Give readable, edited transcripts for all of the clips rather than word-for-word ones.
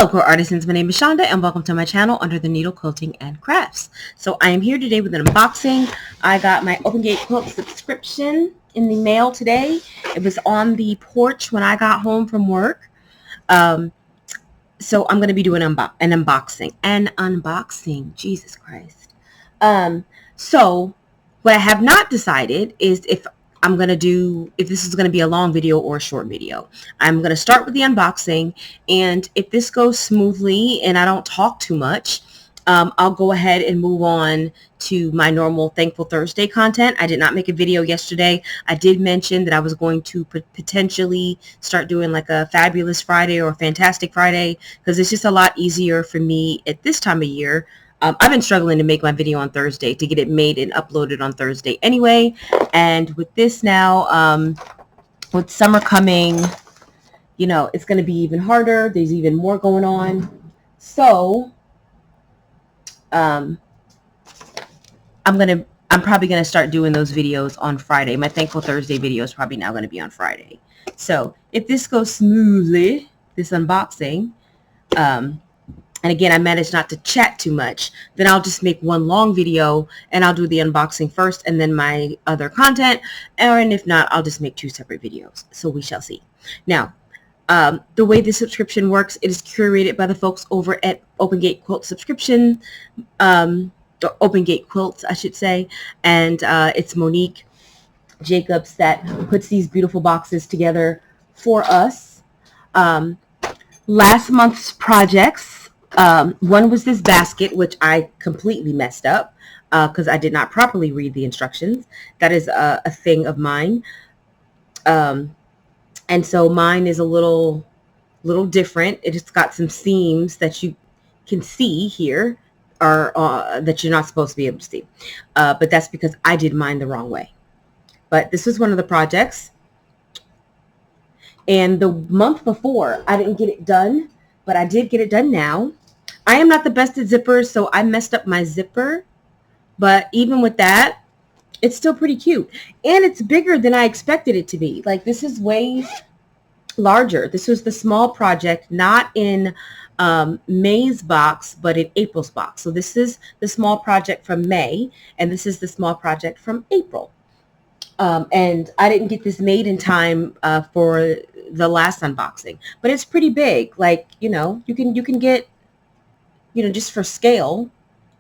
Hello, core artisans. My name is Shonda, and welcome to my channel under the Needle Quilting and Crafts. So I am here today with an unboxing. I got my OpenGate Quilt subscription in the mail today. It was on the porch when I got home from work. So I'm going to be doing an unboxing. Jesus Christ. So what I have not decided is if this is going to be a long video or a short video. I'm going to start with the unboxing, and if this goes smoothly and I don't talk too much, I'll go ahead and move on to my normal Thankful Thursday content. I did not make a video yesterday. I did mention that I was going to potentially start doing like a Fabulous Friday or a Fantastic Friday, because it's just a lot easier for me at this time of year. I've been struggling to make my video on Thursday, to get it made and uploaded on Thursday anyway. And with this now, with summer coming, you know, it's going to be even harder. There's even more going on. So I'm probably going to start doing those videos on Friday. My Thankful Thursday video is probably now going to be on Friday. So if this goes smoothly, this unboxing, and again, I managed not to chat too much, then I'll just make one long video and I'll do the unboxing first and then my other content. And if not, I'll just make two separate videos. So we shall see. Now, the way the subscription works, it is curated by the folks over at OpenGate Quilt subscription, OpenGate Quilts, I should say. And it's Monique Jacobs that puts these beautiful boxes together for us. Last month's projects, one was this basket, which I completely messed up because I did not properly read the instructions. That is a thing of mine. And so mine is a little different. It's got some seams that you can see here, or that you're not supposed to be able to see. But that's because I did mine the wrong way. But this was one of the projects. And the month before, I didn't get it done, but I did get it done now. I am not the best at zippers, so I messed up my zipper. But even with that, it's still pretty cute. And it's bigger than I expected it to be. Like, this is way larger. This was the small project, not in May's box, but in April's box. So this is the small project from May, and this is the small project from April. And I didn't get this made in time for the last unboxing, but it's pretty big. Like, you know, you can get, you know, just for scale,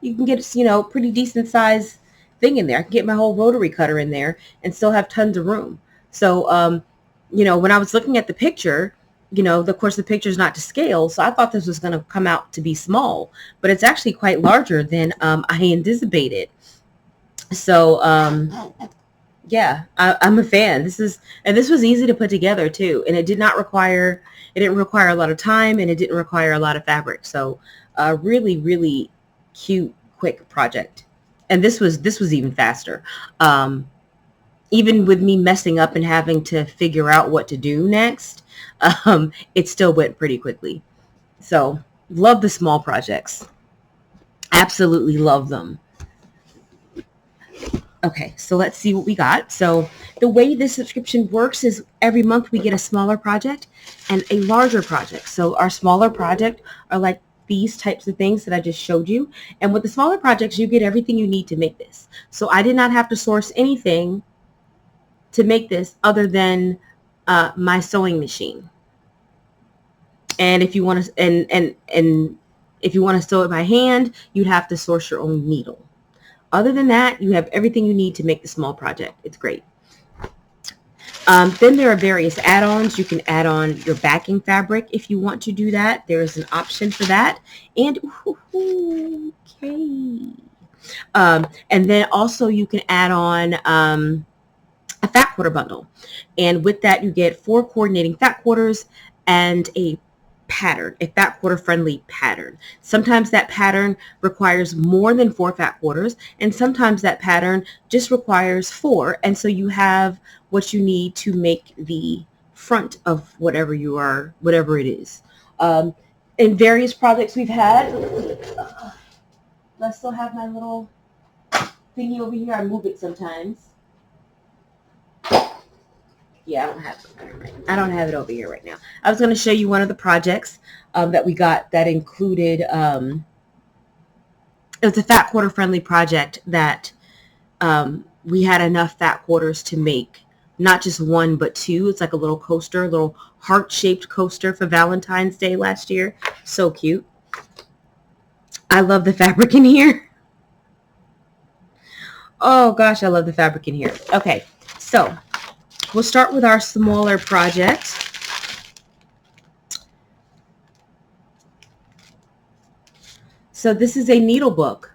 you can get, you know, pretty decent size thing in there. I can get my whole rotary cutter in there and still have tons of room. So, you know, when I was looking at the picture, you know, of course the picture is not to scale, so I thought this was going to come out to be small, but it's actually quite larger than I anticipated. So, yeah, I'm a fan. This was easy to put together too, and it didn't require a lot of time, and it didn't require a lot of fabric. So, really, really cute, quick project. And this was even faster. Even with me messing up and having to figure out what to do next, it still went pretty quickly. So, love the small projects. Absolutely love them. Okay, so let's see what we got. So the way this subscription works is every month we get a smaller project and a larger project. So our smaller project are like these types of things that I just showed you. And with the smaller projects, you get everything you need to make this. So I did not have to source anything to make this other than my sewing machine. And if you want to, and if you want to sew it by hand, you'd have to source your own needle. Other than that, you have everything you need to make the small project. It's great. Then there are various add-ons. You can add on your backing fabric if you want to do that. There is an option for that. And, okay. And then also you can add on a fat quarter bundle. And with that, you get 4 coordinating fat quarters and a pattern, a fat quarter friendly pattern. Sometimes that pattern requires more than 4 fat quarters, and sometimes that pattern just requires 4, and so you have what you need to make the front of whatever it is. In various projects we've had, I still have my little thingy over here. I move it sometimes. Yeah, I don't have it right. I don't have it over here right now. I was going to show you one of the projects that we got that included. It was a fat quarter friendly project that we had enough fat quarters to make not just one but two. It's like a little coaster, a little heart shaped coaster for Valentine's Day last year. So cute. I love the fabric in here. Oh gosh, I love the fabric in here. Okay, so we'll start with our smaller project. So this is a needle book,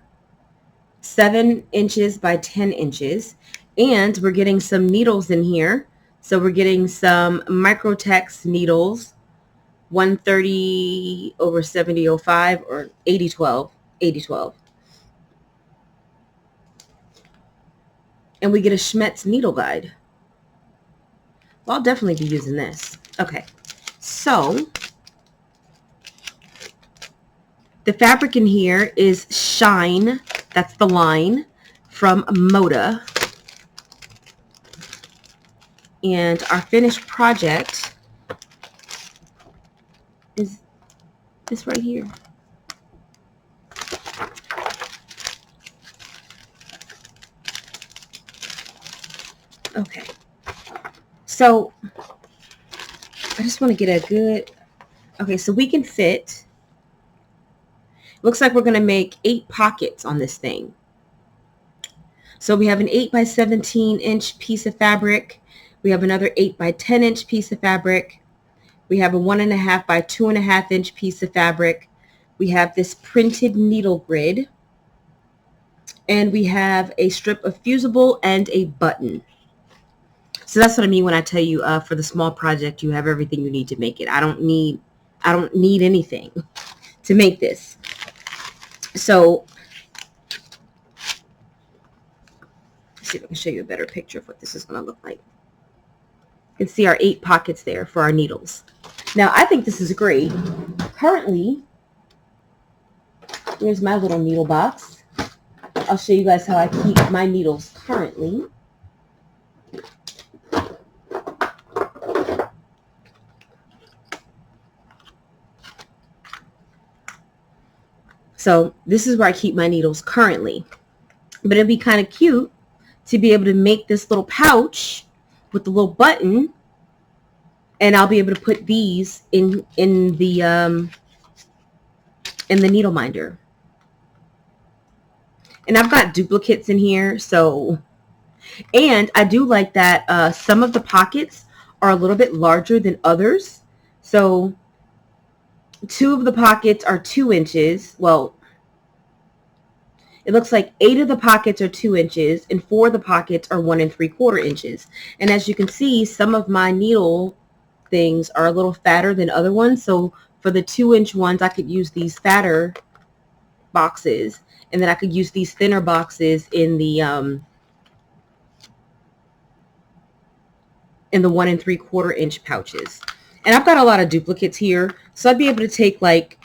7 inches by 10 inches. And we're getting some needles in here. So we're getting some Microtex needles, 130 over 7005 or 8012, 8012. And we get a Schmetz needle guide. Well, I'll definitely be using this. Okay, so the fabric in here is Shine. That's the line from Moda. And our finished project is this right here. Okay. So I just want to get a good, okay, so we can fit, looks like we're going to make 8 pockets on this thing. So we have an 8 by 17 inch piece of fabric. We have another 8 by 10 inch piece of fabric. We have a 1.5 by 2.5 inch piece of fabric. We have this printed needle grid. And we have a strip of fusible and a button. So that's what I mean when I tell you for the small project, you have everything you need to make it. I don't need anything to make this. So let's see if I can show you a better picture of what this is going to look like. You can see our 8 pockets there for our needles. Now, I think this is great. Currently, here's my little needle box. I'll show you guys how I keep my needles currently. So this is where I keep my needles currently. But it'd be kind of cute to be able to make this little pouch with the little button, and I'll be able to put these in the needle minder. And I've got duplicates in here, so, and I do like that some of the pockets are a little bit larger than others. So 2 of the pockets are 2 inches. Well, it looks like 8 of the pockets are 2 inches and 4 of the pockets are 1 3/4 inches. And as you can see, some of my needle things are a little fatter than other ones. So for the 2-inch ones, I could use these fatter boxes, and then I could use these thinner boxes in the 1 3/4 inch pouches. And I've got a lot of duplicates here, so I'd be able to take like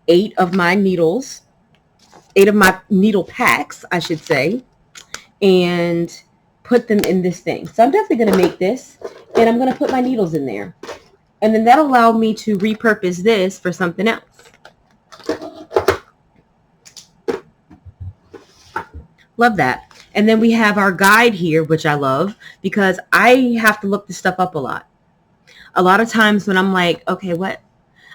8 of my needles, 8 of my needle packs, I should say, and put them in this thing. So I'm definitely going to make this, and I'm going to put my needles in there. And then that'll allow me to repurpose this for something else. Love that. And then we have our guide here, which I love because I have to look this stuff up a lot. A lot of times when I'm like, okay, what?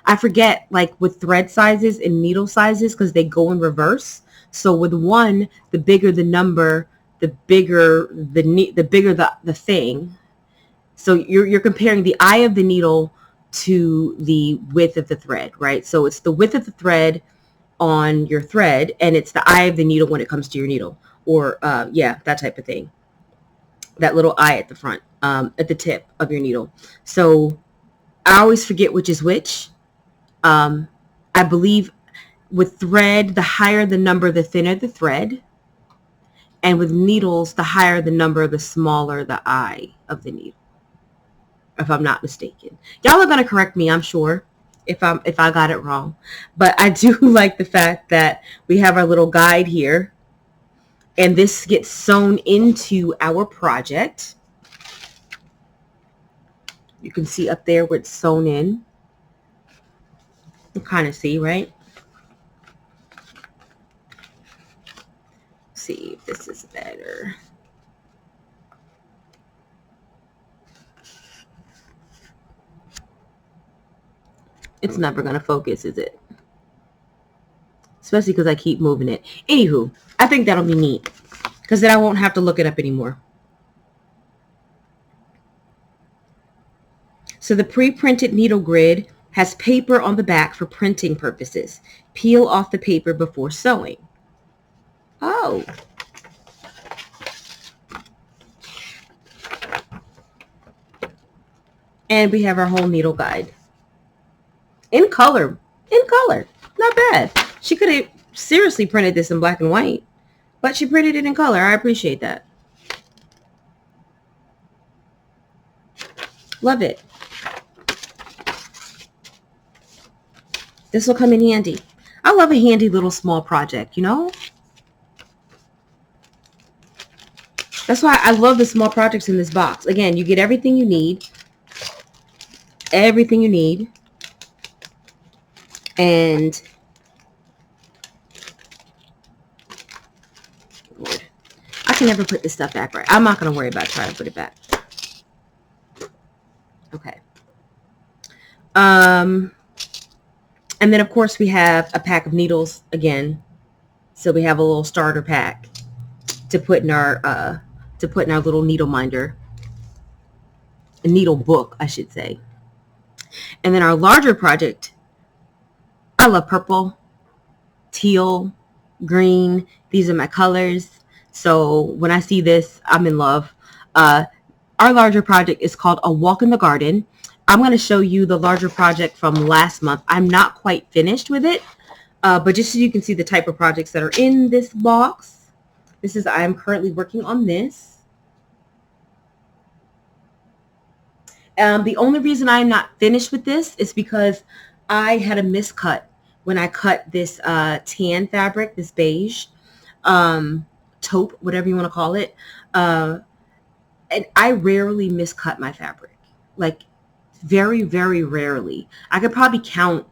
I forget, like with thread sizes and needle sizes, because they go in reverse. So with one, the bigger the number, the bigger the thing. So you're comparing the eye of the needle to the width of the thread, right? So it's the width of the thread on your thread, and it's the eye of the needle when it comes to your needle, or yeah, that type of thing. That little eye at the front, at the tip of your needle. So I always forget which is which. I believe with thread, the higher the number, the thinner the thread. And with needles, the higher the number, the smaller the eye of the needle, if I'm not mistaken. Y'all are going to correct me, I'm sure, if I got it wrong. But I do like the fact that we have our little guide here, and this gets sewn into our project. You can see up there where it's sewn in. You kind of see, right? See if this is better. It's never going to focus, is it? Especially because I keep moving it. Anywho, I think that'll be neat because then I won't have to look it up anymore. So the pre-printed needle grid has paper on the back for printing purposes. Peel off the paper before sewing. Oh. And we have our whole needle guide. In color. In color. Not bad. She could have seriously printed this in black and white, but she printed it in color. I appreciate that. Love it. This will come in handy. I love a handy little small project, you know? That's why I love the small projects in this box. Again, you get everything you need. Everything you need. And Lord, I can never put this stuff back right. I'm not going to worry about trying to put it back. Okay. And then of course we have a pack of needles again. So we have a little starter pack to put in our little needle minder. A needle book, I should say. And then our larger project, I love purple, teal, green. These are my colors. So when I see this, I'm in love. Our larger project is called A Walk in the Garden. I'm going to show you the larger project from last month. I'm not quite finished with it, but just so you can see the type of projects that are in this box. I am currently working on this. The only reason I'm not finished with this is because I had a miscut when I cut this tan fabric, this beige, taupe, whatever you want to call it. And I rarely miscut my fabric. Like, very, very rarely. I could probably count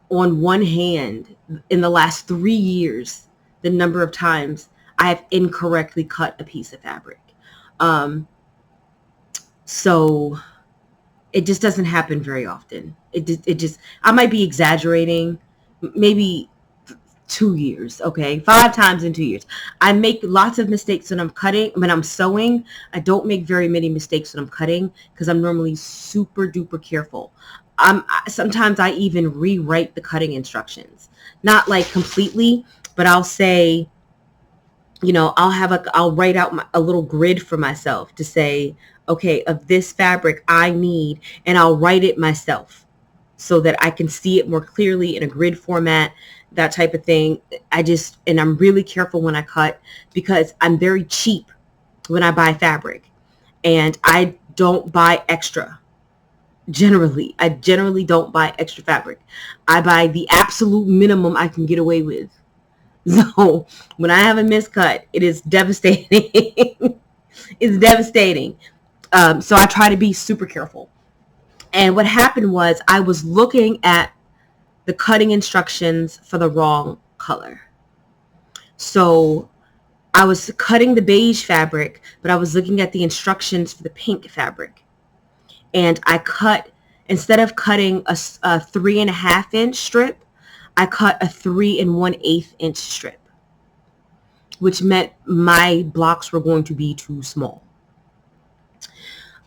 on one hand in the last 3 years the number of times I have incorrectly cut a piece of fabric. So it just doesn't happen very often. It just, I might be exaggerating, maybe 2 years, okay? 5 times in 2 years. I make lots of mistakes when I'm cutting. When I'm sewing, I don't make very many mistakes when I'm cutting because I'm normally super duper careful. Sometimes I even rewrite the cutting instructions. Not like completely, but I'll say, you know, I'll write out a little grid for myself to say, okay, of this fabric I need, and I'll write it myself so that I can see it more clearly in a grid format, that type of thing. And I'm really careful when I cut because I'm very cheap when I buy fabric, and I don't buy extra. I generally don't buy extra fabric. I buy the absolute minimum I can get away with. So when I have a miscut, it is devastating. It's devastating. So I try to be super careful. And what happened was I was looking at the cutting instructions for the wrong color. So I was cutting the beige fabric, but I was looking at the instructions for the pink fabric. And I cut, instead of cutting a 3.5 inch strip, I cut a 3 1/8 inch strip, which meant my blocks were going to be too small.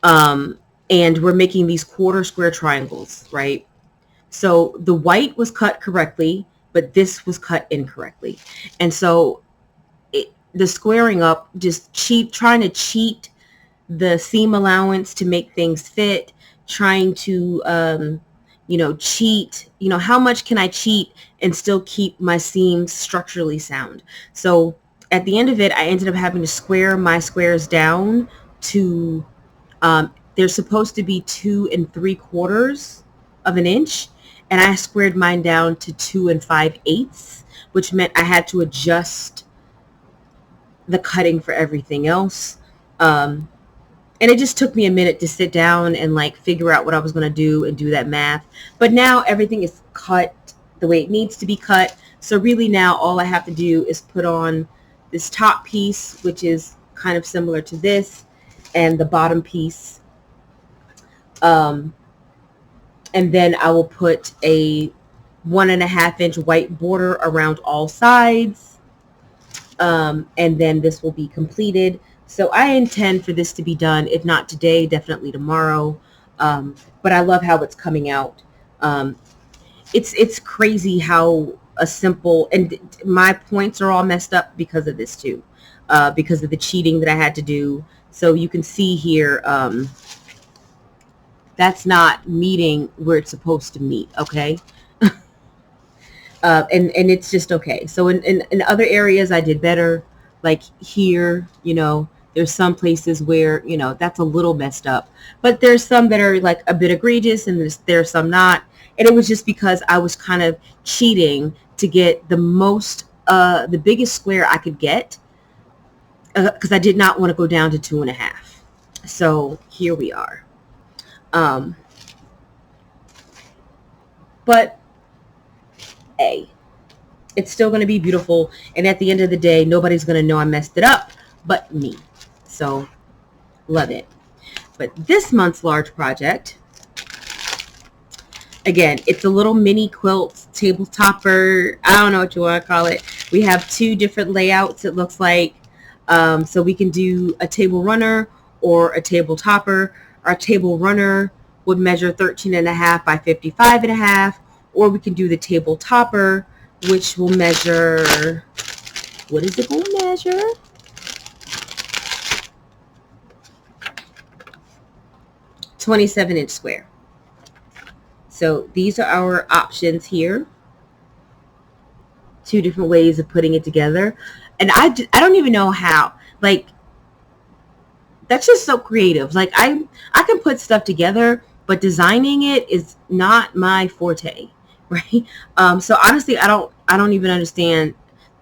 And we're making these quarter square triangles, right? So the white was cut correctly, but this was cut incorrectly. And so the squaring up, just trying to cheat the seam allowance to make things fit, trying to, cheat, how much can I cheat and still keep my seams structurally sound? So at the end of it, I ended up having to square my squares down to, they're supposed to be 2 3/4 of an inch. And I squared mine down to 2 5/8, which meant I had to adjust the cutting for everything else. And it just took me a minute to sit down and like figure out what I was going to do and do that math. But now everything is cut the way it needs to be cut. So really now all I have to do is put on this top piece, which is kind of similar to this, and the bottom piece. And then I will put a 1.5-inch white border around all sides. And then this will be completed. So I intend for this to be done, if not today, definitely tomorrow. But I love how it's coming out. It's crazy how a simple, and my points are all messed up because of this too, because of the cheating that I had to do. So you can see here, that's not meeting where it's supposed to meet. Okay. And it's just okay. So in other areas I did better, like here, there's some places where, that's a little messed up, but there's some that are like a bit egregious, and there's some not. And it was just because I was kind of cheating to get the biggest square I could get, because I did not want to go down to 2.5. So here we are. But it's still going to be beautiful. And at the end of the day, nobody's going to know I messed it up but me. So love it. But this month's large project, again, it's a little mini quilt table topper. I don't know what you want to call it. We have 2 different layouts, it looks like. So we can do a table runner or a table topper. Our table runner would measure 13.5 by 55.5, or we can do the table topper, which will measure, what is it going to measure? 27-inch square. So these are our options here. 2 different ways of putting it together. And I don't even know how. Like, that's just so creative. Like, I can put stuff together, but designing it is not my forte, right? So honestly, I don't even understand.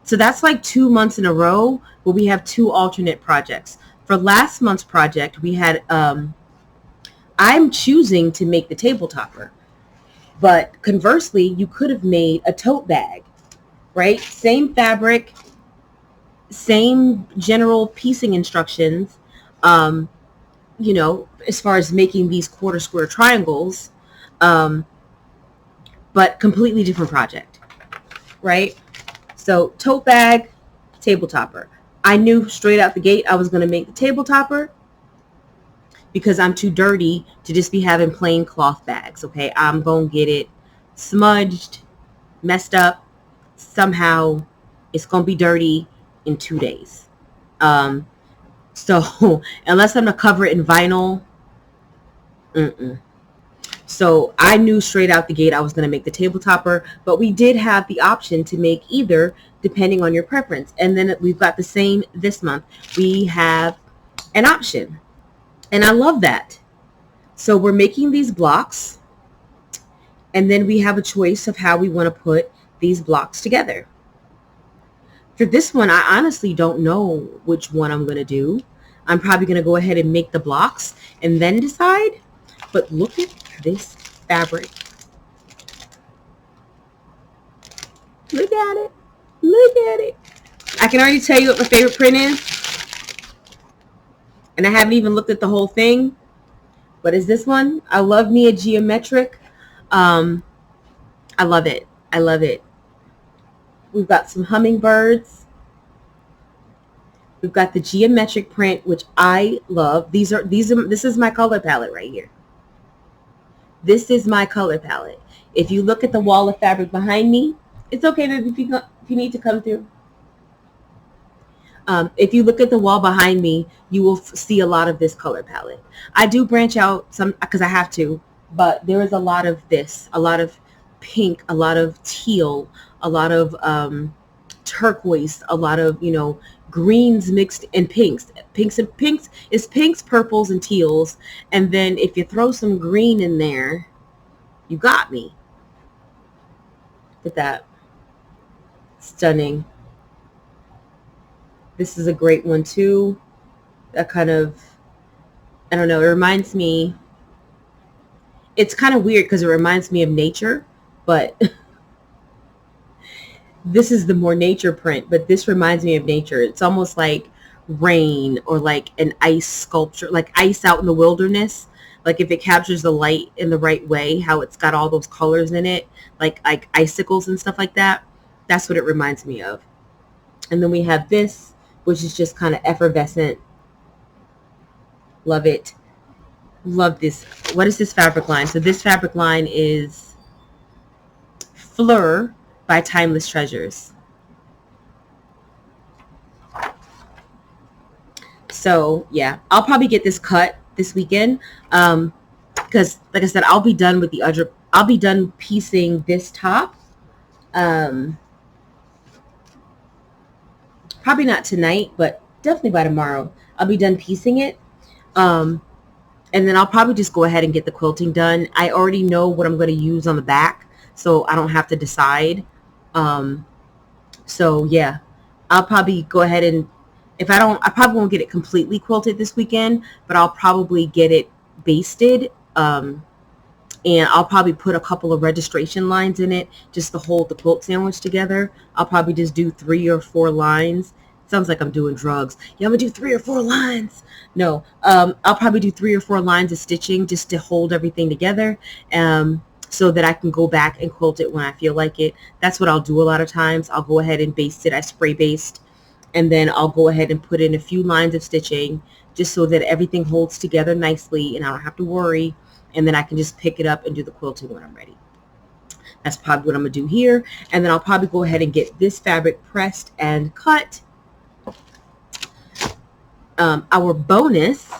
So that's like 2 months in a row where we have 2 alternate projects. For last month's project, we had, I'm choosing to make the table topper, but conversely, you could have made a tote bag, right? Same fabric, same general piecing instructions, as far as making these quarter square triangles, but completely different project, right? So tote bag, table topper. I knew straight out the gate I was going to make the table topper because I'm too dirty to just be having plain cloth bags, okay? I'm going to get it smudged, messed up. Somehow it's going to be dirty in 2 days. So unless I'm going to cover it in vinyl, So I knew straight out the gate I was going to make the table topper, but we did have the option to make either depending on your preference. And then we've got the same this month. We have an option, and I love that. So we're making these blocks, and then we have a choice of how we want to put these blocks together. For this one, I honestly don't know which one I'm going to do. I'm probably going to go ahead and make the blocks and then decide. But look at this fabric. Look at it. Look at it. I can already tell you what my favorite print is. And I haven't even looked at the whole thing. What is this one? I love me a geometric. I love it. I love it. We've got some hummingbirds. We've got the geometric print, which I love. This is my color palette right here. This is my color palette. If you look at the wall of fabric behind me, it's okay, baby, if you need to come through. If you look at the wall behind me, you will see a lot of this color palette. I do branch out some because I have to, but there is a lot of this, a lot of pink, a lot of teal, a lot of turquoise, a lot of, greens mixed in pinks. Pinks, purples, and teals. And then if you throw some green in there, you got me. Look at that. Stunning. This is a great one too. That kind of I don't know, it reminds me, it's kind of weird because it reminds me of nature, but this is the more nature print, but this reminds me of nature. It's almost like rain or like an ice sculpture, like ice out in the wilderness. Like if it captures the light in the right way, how it's got all those colors in it, like icicles and stuff like that. That's what it reminds me of. And then we have this, which is just kind of effervescent. Love it. Love this. What is this fabric line? So this fabric line is Fleur by Timeless Treasures. So yeah, I'll probably get this cut this weekend. Because like I said, I'll be done with the other, I'll be done piecing this top. Probably not tonight, but definitely by tomorrow. I'll be done piecing it. Um, and then I'll probably just go ahead and get the quilting done. I already know what I'm going to use on the back, so I don't have to decide. Um, so yeah, I'll probably go ahead and, if I don't, I probably won't get it completely quilted this weekend, but I'll probably get it basted. And I'll probably put a couple of registration lines in it just to hold the quilt sandwich together. I'll probably just do 3 or 4 lines. Sounds like I'm doing drugs. Yeah, I'm gonna do 3 or 4 lines. No, I'll probably do 3 or 4 lines of stitching just to hold everything together, so that I can go back and quilt it when I feel like it. That's what I'll do a lot of times. I'll go ahead and baste it. I spray baste, and then I'll go ahead and put in a few lines of stitching just so that everything holds together nicely and I don't have to worry. And then I can just pick it up and do the quilting when I'm ready. That's probably what I'm going to do here. And then I'll probably go ahead and get this fabric pressed and cut. Our bonus,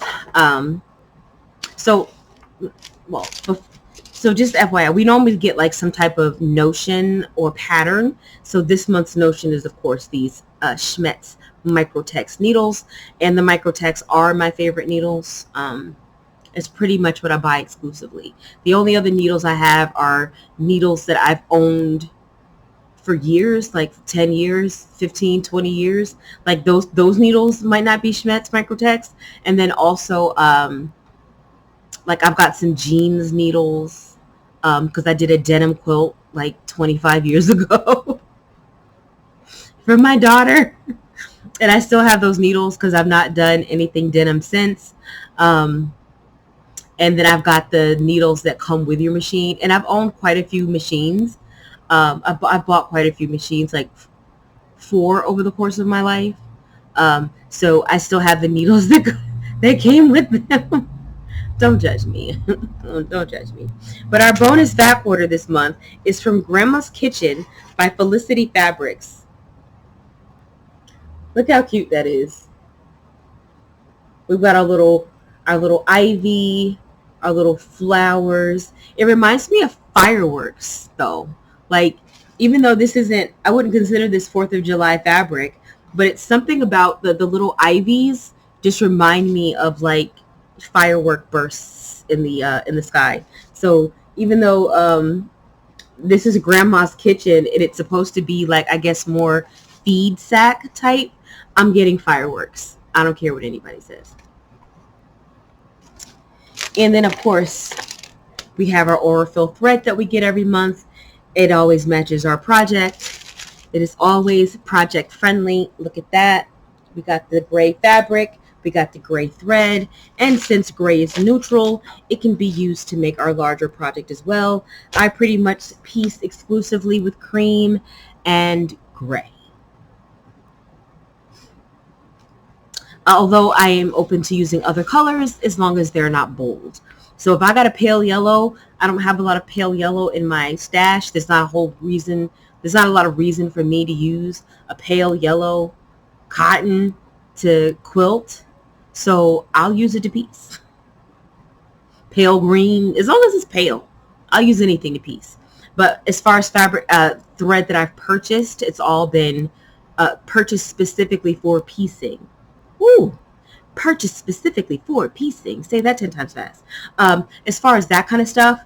so just FYI, we normally get like some type of notion or pattern. So this month's notion is, of course, these Schmetz Microtex needles. And the Microtex are my favorite needles. It's pretty much what I buy exclusively. The only other needles I have are needles that I've owned for years, like 10 years, 15, 20 years. Like those needles might not be Schmetz Microtex. And then also, like I've got some jeans needles, because I did a denim quilt like 25 years ago for my daughter. And I still have those needles because I've not done anything denim since. And then I've got the needles that come with your machine. And I've owned quite a few machines. I've bought quite a few machines, like 4 over the course of my life. So I still have the needles that came with them. Don't judge me. Don't judge me. But our bonus fab order this month is from Grandma's Kitchen by Felicity Fabrics. Look how cute that is. We've got our little ivy, our little flowers. It reminds me of fireworks, though. Like, even though this isn't, I wouldn't consider this 4th of July fabric, but it's something about the little ivies just remind me of like firework bursts in the sky. So even though this is Grandma's Kitchen and it's supposed to be like, I guess, more feed sack type, I'm getting fireworks. I don't care what anybody says. And then, of course, we have our Aurifil thread that we get every month. It always matches our project. It is always project friendly. Look at that. We got the gray fabric. We got the gray thread. And since gray is neutral, it can be used to make our larger project as well. I pretty much piece exclusively with cream and gray. Although I am open to using other colors as long as they're not bold. So if I got a pale yellow, I don't have a lot of pale yellow in my stash. There's not a lot of reason for me to use a pale yellow cotton to quilt. So I'll use it to piece. Pale green, as long as it's pale, I'll use anything to piece. But as far as fabric thread that I've purchased, it's all been purchased specifically for piecing. Woo! Purchased specifically for piecing. Say that 10 times fast. As far as that kind of stuff,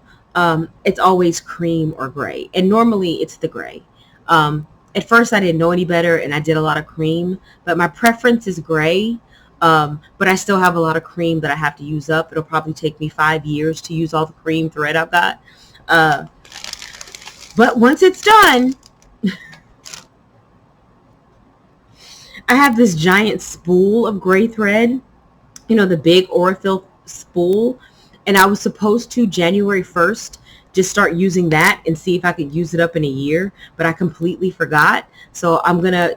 it's always cream or gray. And normally it's the gray. At first I didn't know any better and I did a lot of cream, but my preference is gray. But I still have a lot of cream that I have to use up. It'll probably take me 5 years to use all the cream thread I've got. But once it's done, I have this giant spool of gray thread, you know, the big Aurifil spool. And I was supposed to January 1st just start using that and see if I could use it up in a year, but I completely forgot. So I'm going to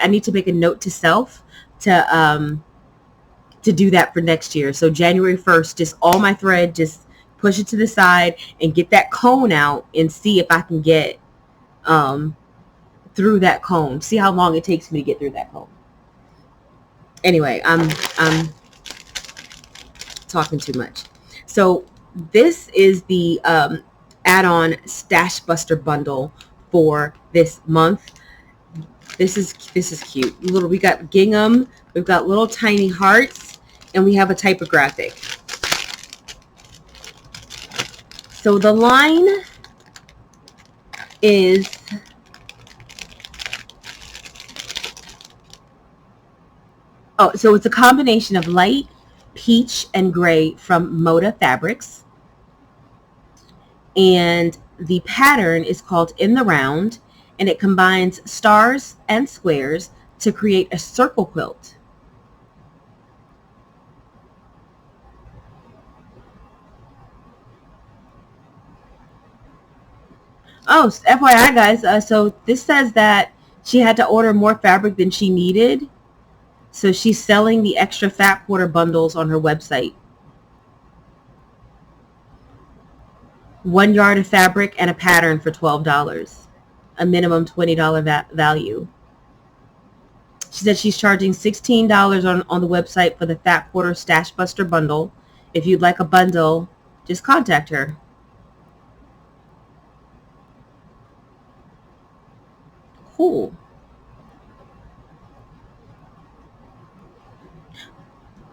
I need to make a note to self to do that for next year. So January 1st, just all my thread, just push it to the side and get that cone out and see if I can get through that cone. See how long it takes me to get through that cone. Anyway, I'm talking too much. So this is the add-on Stash Buster bundle for this month. This is cute. We got gingham, we've got little tiny hearts, and we have a typographic. So the line is so it's a combination of light peach and gray from Moda Fabrics. And the pattern is called In the Round, and it combines stars and squares to create a circle quilt. Oh, FYI guys, so this says that she had to order more fabric than she needed. So she's selling the extra fat quarter bundles on her website. 1 yard of fabric and a pattern for $12. A minimum $20 value. She said she's charging $16 on the website for the fat quarter Stash Buster bundle. If you'd like a bundle, just contact her. Cool.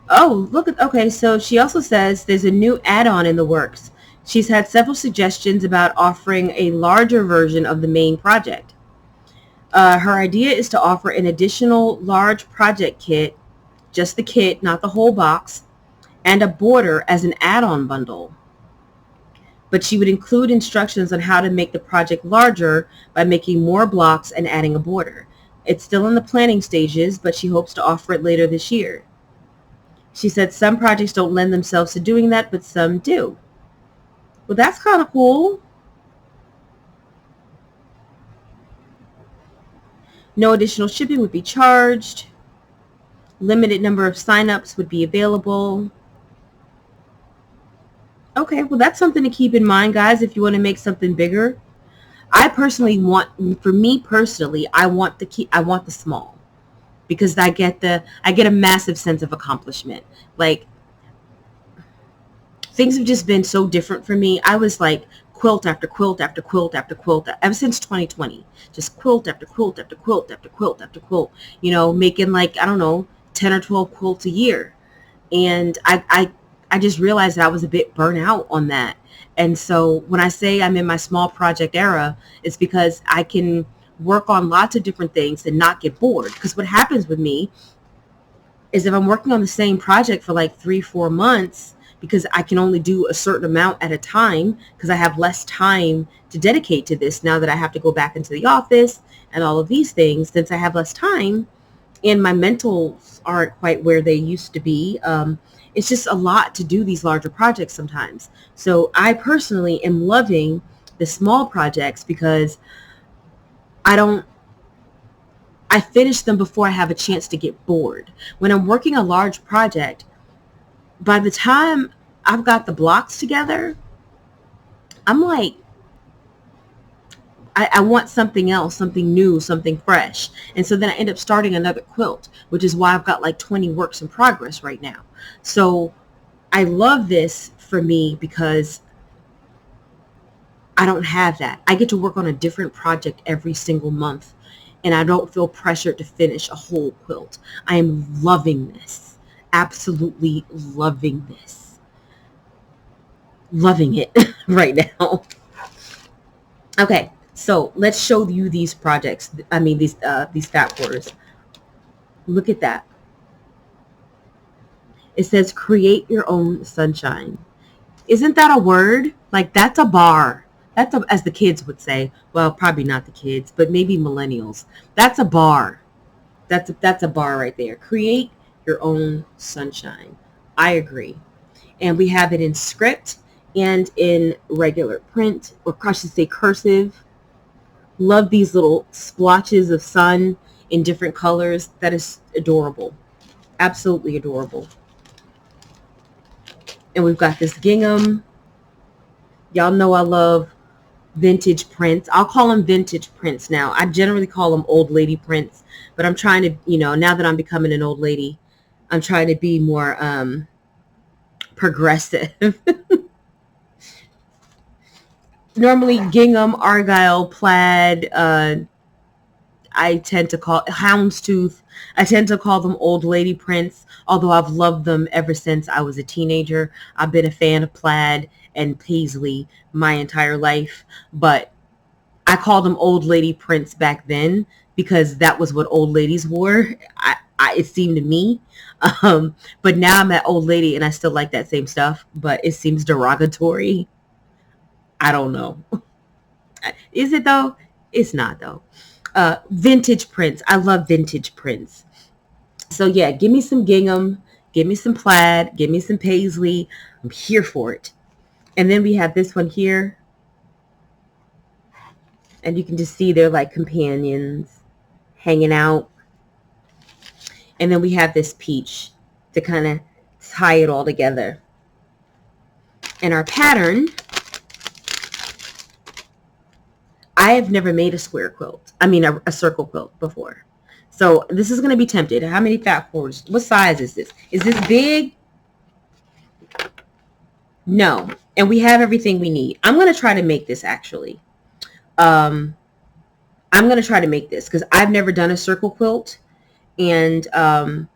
Oh, look at, okay, so she also says there's a new add-on in the works. She's had several suggestions about offering a larger version of the main project. Her idea is to offer an additional large project kit, just the kit, not the whole box, and a border as an add-on bundle. But she would include instructions on how to make the project larger by making more blocks and adding a border. It's still in the planning stages, but she hopes to offer it later this year. She said some projects don't lend themselves to doing that, but some do. Well, that's kind of cool. No additional shipping would be charged. Limited number of signups would be available. Okay, well, that's something to keep in mind, guys, if you want to make something bigger. I personally want, for me personally, I want the small, because I get a massive sense of accomplishment. Like, things have just been so different for me. I was like quilt after quilt after quilt after quilt ever since 2020. Just quilt after quilt after quilt after quilt after quilt. You know, making like, I don't know, 10 or 12 quilts a year. And I just realized that I was a bit burnt out on that. And so when I say I'm in my small project era, it's because I can work on lots of different things and not get bored. Because what happens with me is if I'm working on the same project for like 3-4 months, because I can only do a certain amount at a time, because I have less time to dedicate to this now that I have to go back into the office and all of these things, since I have less time and my mentals aren't quite where they used to be. It's just a lot to do these larger projects sometimes. So I personally am loving the small projects because I finish them before I have a chance to get bored. When I'm working a large project, by the time I've got the blocks together, I'm like, I want something else, something new, something fresh. And so then I end up starting another quilt, which is why I've got like 20 works in progress right now. So I love this for me because I don't have that. I get to work on a different project every single month, and I don't feel pressured to finish a whole quilt. I am loving this. Absolutely loving this. Loving it right now. Okay, so let's show you these projects. I mean, these fat quarters. Look at that. It says create your own sunshine. Isn't that a word? Like, that's a bar. That's a, as the kids would say. Well, probably not the kids, but maybe millennials. That's a bar. That's a bar right there. Create your own sunshine. I agree. And we have it in script and in regular print, or I should say cursive. Love these little splotches of sun in different colors. That is adorable. Absolutely adorable. And we've got this gingham. Y'all know I love vintage prints. I'll call them vintage prints now. I generally call them old lady prints, but I'm trying to, now that I'm becoming an old lady, I'm trying to be more progressive. Normally gingham, argyle, plaid, I tend to call houndstooth. I tend to call them old lady prints, although I've loved them ever since I was a teenager. I've been a fan of plaid and paisley my entire life, but I called them old lady prints back then because that was what old ladies wore. It seemed to me. But now I'm that old lady and I still like that same stuff, but it seems derogatory. I don't know. Is it though? It's not though. Vintage prints. I love vintage prints. So yeah, give me some gingham, give me some plaid, give me some paisley. I'm here for it. And then we have this one here. And you can just see they're like companions hanging out. And then we have this peach to kind of tie it all together. And our pattern, I have never made a square quilt. I mean, a circle quilt before. So this is going to be tempted. How many fat quarters? What size is this? Is this big? No. And we have everything we need. I'm going to try to make this actually. I'm going to try to make this because I've never done a circle quilt. And I'm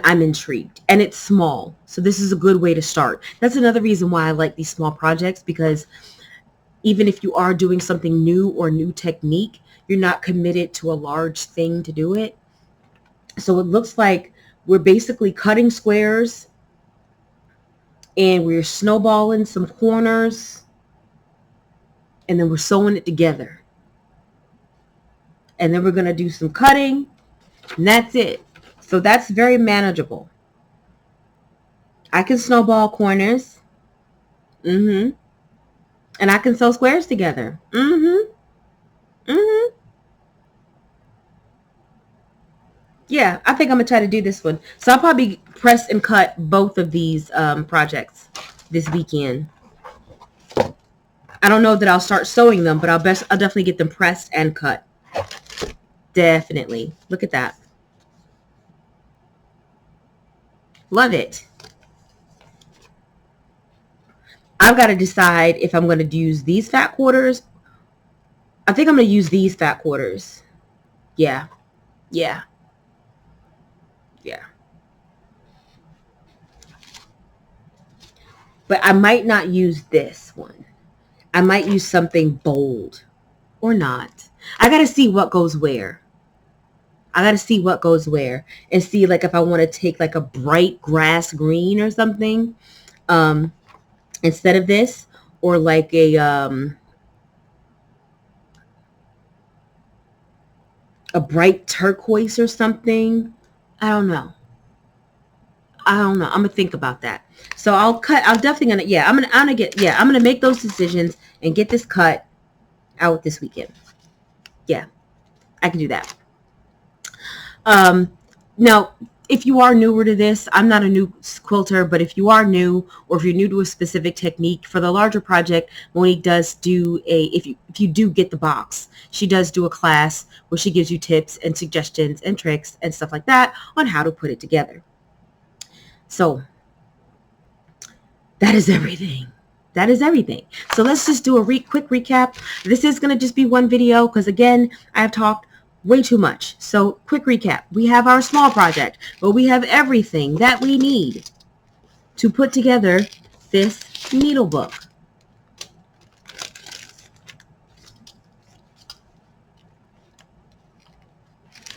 intrigued. And it's small. So this is a good way to start. That's another reason why I like these small projects, because even if you are doing something new or new technique, you're not committed to a large thing to do it. So it looks like we're basically cutting squares and we're snowballing some corners and then we're sewing it together. And then we're going to do some cutting and that's it. So that's very manageable. I can snowball corners. And I can sew squares together. Yeah, I think I'm going to try to do this one. So I'll probably press and cut both of these projects this weekend. I don't know that I'll start sewing them, but I'll definitely get them pressed and cut. Definitely. Look at that. Love it. I've got to decide if I'm going to use these fat quarters. I think I'm going to use these fat quarters. Yeah. But I might not use this one. I might use something bold or not. I got to see what goes where. And see like if I want to take like a bright grass green or something instead of this, or like a bright turquoise or something. I don't know. I'm gonna think about that. So I'm definitely gonna, I'm gonna make those decisions and get this cut out this weekend. Yeah, I can do that. Now, if you are newer to this, I'm not a new quilter, but if you are new, or if you're new to a specific technique for the larger project, Monique does do if you do get the box, she does do a class where she gives you tips and suggestions and tricks and stuff like that on how to put it together. So that is everything. So let's just do a quick recap. This is going to just be one video because, again, I have talked way too much. So quick recap. We have our small project, but we have everything that we need to put together this needle book.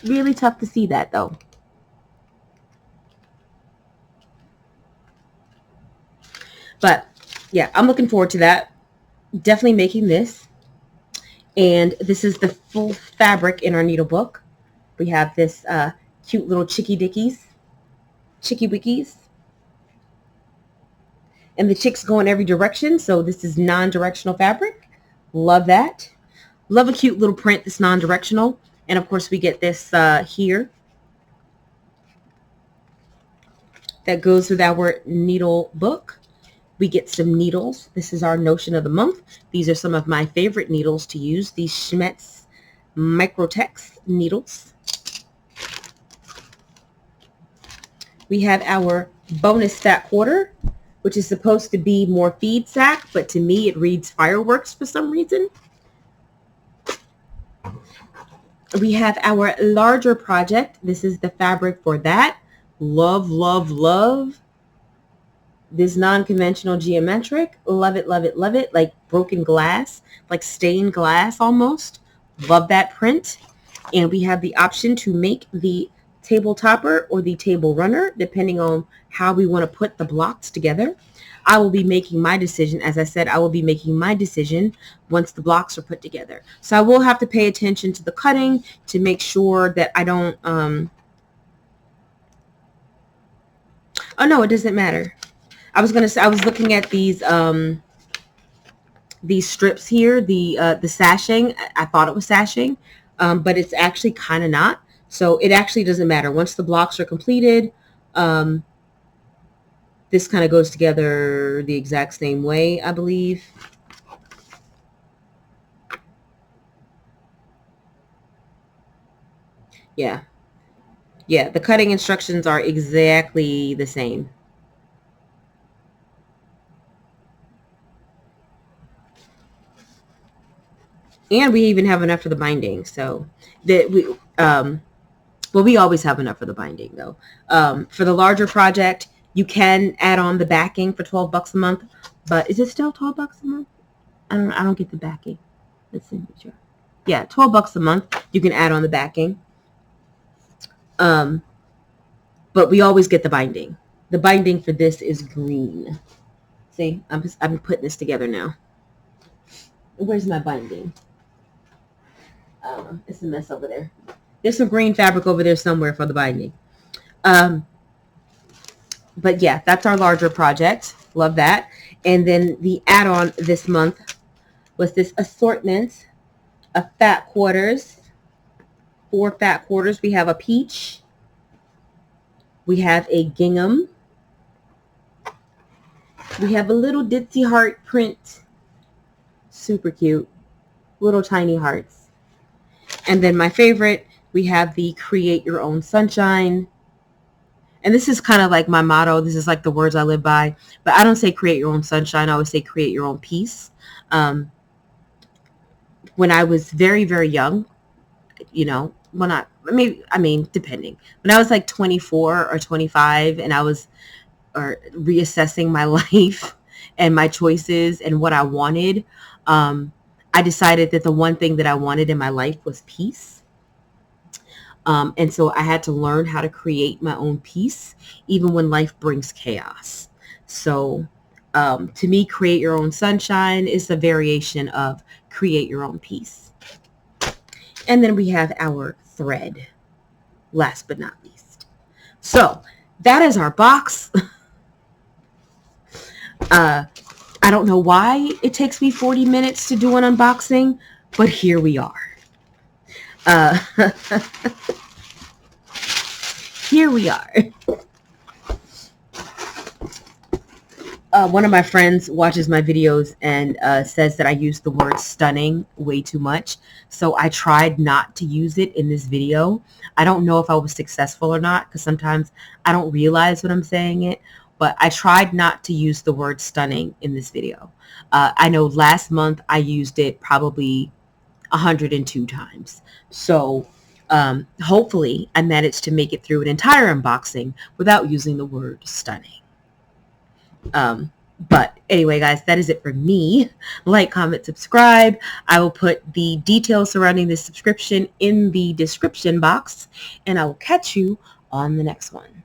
Really tough to see that, though. But yeah, I'm looking forward to that. Definitely making this. And this is the full fabric in our needle book. We have this cute little chicky wickies. And the chicks go in every direction, so this is non-directional fabric. Love that. Love a cute little print that's non-directional. And of course we get this here that goes with our needle book. We get some needles. This is our notion of the month. These are some of my favorite needles to use. These Schmetz Microtex needles. We have our bonus fat quarter, which is supposed to be more feed sack, but to me it reads fireworks for some reason. We have our larger project. This is the fabric for that. Love, love, love this non-conventional geometric. Love it, love it, love it. Like broken glass, like stained glass almost. Love that print. And we have the option to make the table topper or the table runner, depending on how we want to put the blocks together. I will be making my decision. As I said, I will be making my decision once the blocks are put together. So I will have to pay attention to the cutting to make sure that I don't, oh no, it doesn't matter. I was going to say, I was looking at these strips here, the sashing. I thought it was sashing, but it's actually kind of not. So it actually doesn't matter. Once the blocks are completed, this kind of goes together the exact same way, I believe. Yeah. Yeah, the cutting instructions are exactly the same. And we even have enough for the binding. So that we, well, we always have enough for the binding though. For the larger project, you can add on the backing for $12 a month, but is it still $12 a month? I don't get the backing. Let's see. Yeah, $12 a month. You can add on the backing. But we always get the binding. The binding for this is green. See, I'm putting this together now. Where's my binding? It's a mess over there. There's some green fabric over there somewhere for the binding. But yeah, that's our larger project. Love that. And then the add-on this month was this assortment of fat quarters. 4 fat quarters. We have a peach. We have a gingham. We have a little ditzy heart print. Super cute. Little tiny hearts. And then my favorite, we have the create your own sunshine. And this is kind of like my motto. This is like the words I live by. But I don't say create your own sunshine. I always say create your own peace. When I was very, very young, you know, well, not, maybe, I mean, depending. When I was like 24 or 25 and I was reassessing my life and my choices and what I wanted, I decided that the one thing that I wanted in my life was peace. And so I had to learn how to create my own peace, even when life brings chaos. So to me, create your own sunshine is a variation of create your own peace. And then we have our thread, last but not least. So that is our box. I don't know why it takes me 40 minutes to do an unboxing, but here we are. Here we are. One of my friends watches my videos and says that I use the word stunning way too much. So I tried not to use it in this video. I don't know if I was successful or not, because sometimes I don't realize when I'm saying it. But I tried not to use the word stunning in this video. I know last month I used it probably 102 times. So hopefully I managed to make it through an entire unboxing without using the word stunning. But anyway, guys, that is it for me. Like, comment, subscribe. I will put the details surrounding this subscription in the description box, and I will catch you on the next one.